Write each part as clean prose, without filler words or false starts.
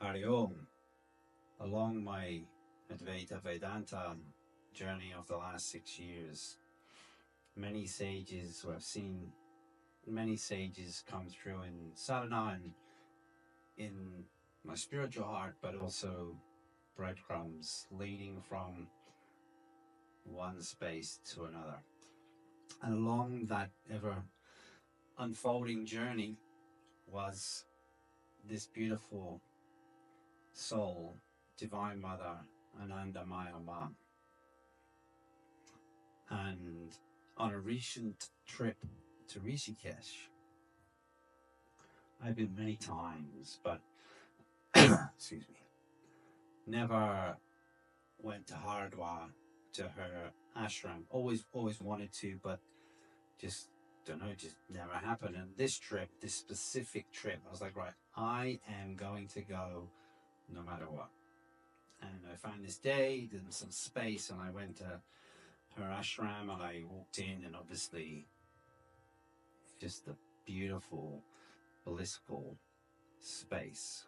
Hariom. Along my Advaita Vedanta journey of the last 6 years, many sages who have seen many sages come through in sadhana and in my spiritual heart, but also breadcrumbs leading from one space to another. And along that ever unfolding journey was this beautiful soul, Divine Mother, AnandaMayi Ma. And on a recent trip to Rishikesh, I've been many times, but excuse me, never went to Haridwar, to her ashram. Always wanted to, but just don't know, just never happened. And this trip, this specific trip, I was like, right, I am going to go no matter what. And I found this day, then some space, and I went to her ashram and I walked in, and obviously just the beautiful, blissful space.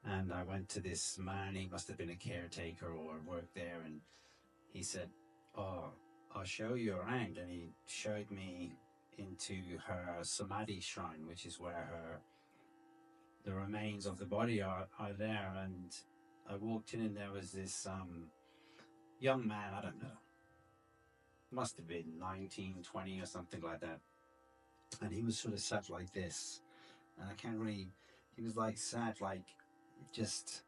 And I went to this man, he must have been a caretaker or worked there, and he said, oh, I'll show you around. And he showed me into her Samadhi shrine, which is where the remains of the body are there. And I walked in, and there was this young man, I don't know, must have been 19, 20 or something like that. And he was sort of sat like this. And I can't really, he was like sat like just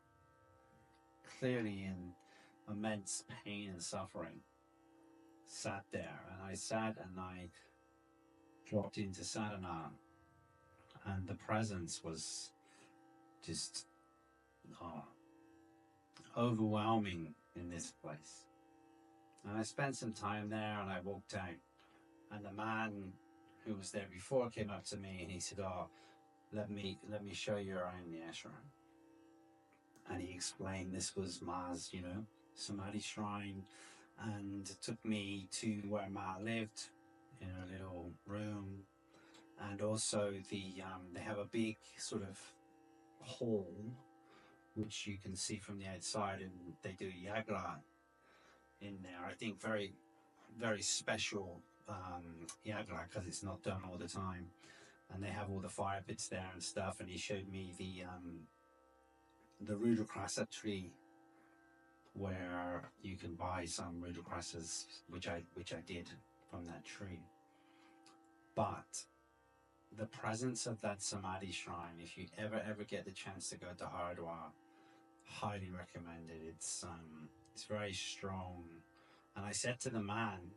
clearly in immense pain and suffering, sat there. And I sat and I dropped into sadhana, and the presence was just oh, overwhelming in this place. And I spent some time there, and I walked out, and the man who was there before came up to me and he said, oh, let me show you around the ashram. And he explained this was Ma's, Samadhi shrine, and took me to where Ma lived in a little room. And also they have a big sort of hall which you can see from the outside, and they do yagra in there. I think very, very special yagra, because it's not done all the time. And they have all the fire pits there and stuff. And he showed me the Rudrakrasa tree, where you can buy some Rudrakrasas, which I did from that tree. But the presence of that Samadhi shrine, if you ever get the chance to go to Haridwar, highly recommend it. It's very strong. And I said to the man,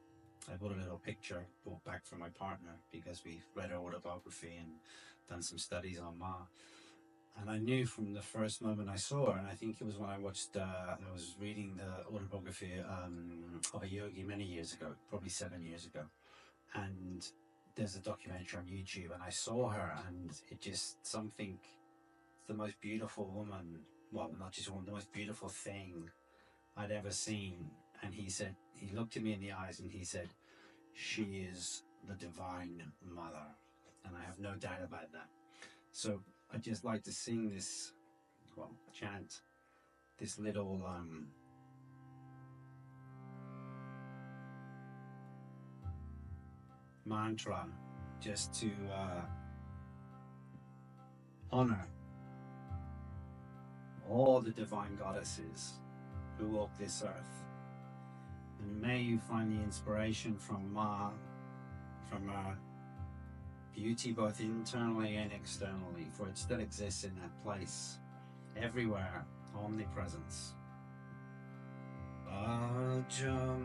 I bought a little picture brought back from my partner, because we've read her autobiography and done some studies on Ma. And I knew from the first moment I saw her, and I think it was when I watched, I was reading the autobiography of a yogi many years ago, probably 7 years ago. And there's a documentary on YouTube, and I saw her, and it just something, the most beautiful woman, well, not just one, the most beautiful thing I'd ever seen. And he said, he looked at me in the eyes and he said, she is the Divine Mother. And I have no doubt about that. So I'd just like to sing this, well, chant this little mantra just to honor all the divine goddesses who walk this earth. And may you find the inspiration from Ma, from her beauty both internally and externally, for it still exists in that place, everywhere, omnipresence. Ajamana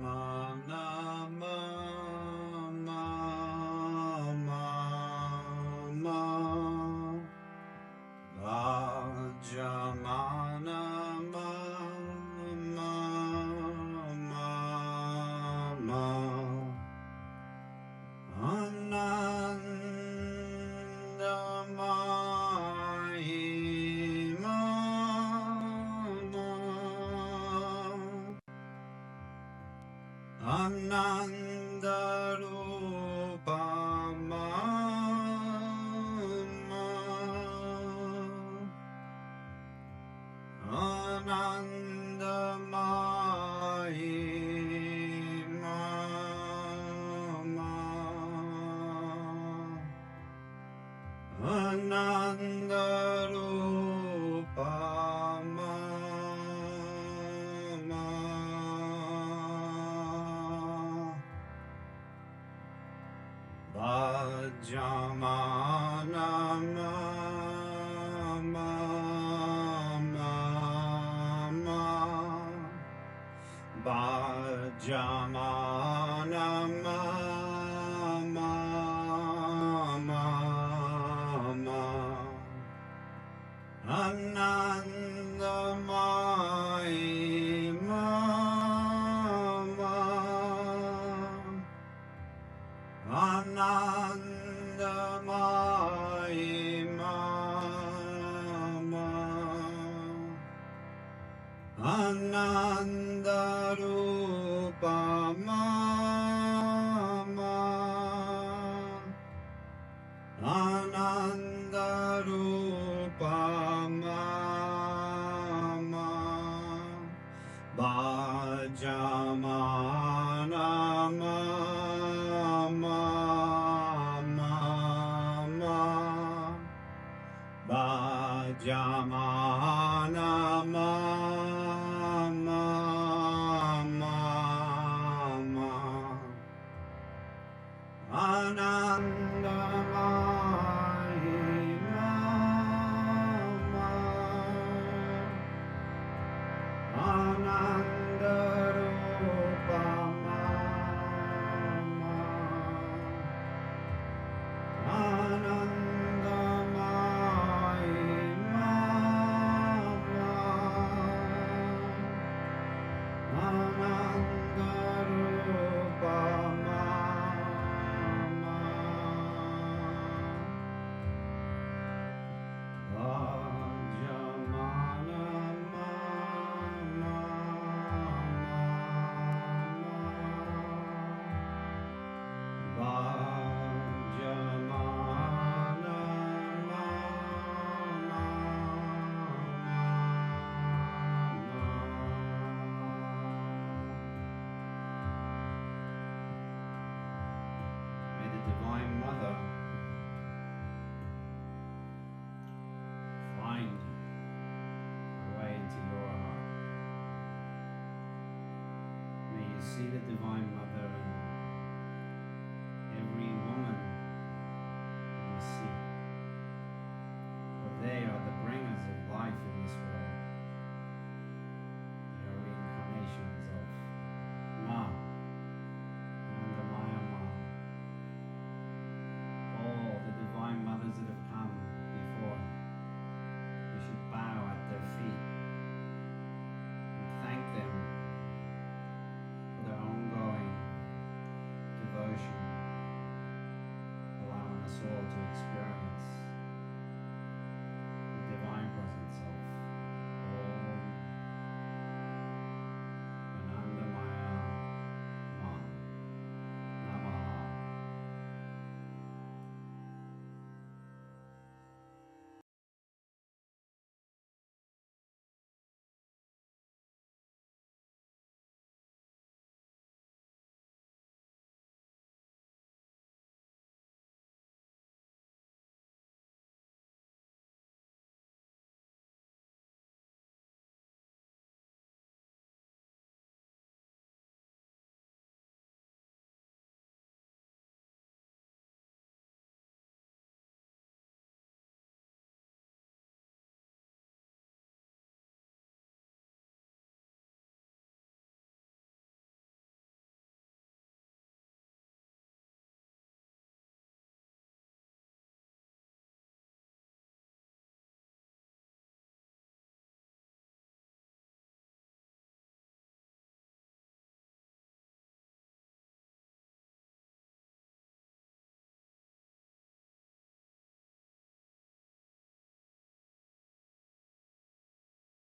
ma ma ma ma. Ajamana ma ma ma ma. AnandaMayi Ma. Ananda Rupa Ma. AnandaMayi Ma. Ananda Rupa Ma. Vajamana ma ma ma ma. Vajamana ma ma ma ma. AnandaMayi Ma. AnandaMayi Ma. Ananda Rupa Ma. Ananda Rupa Ma. Vajamana ma ma ma ma. Vajamana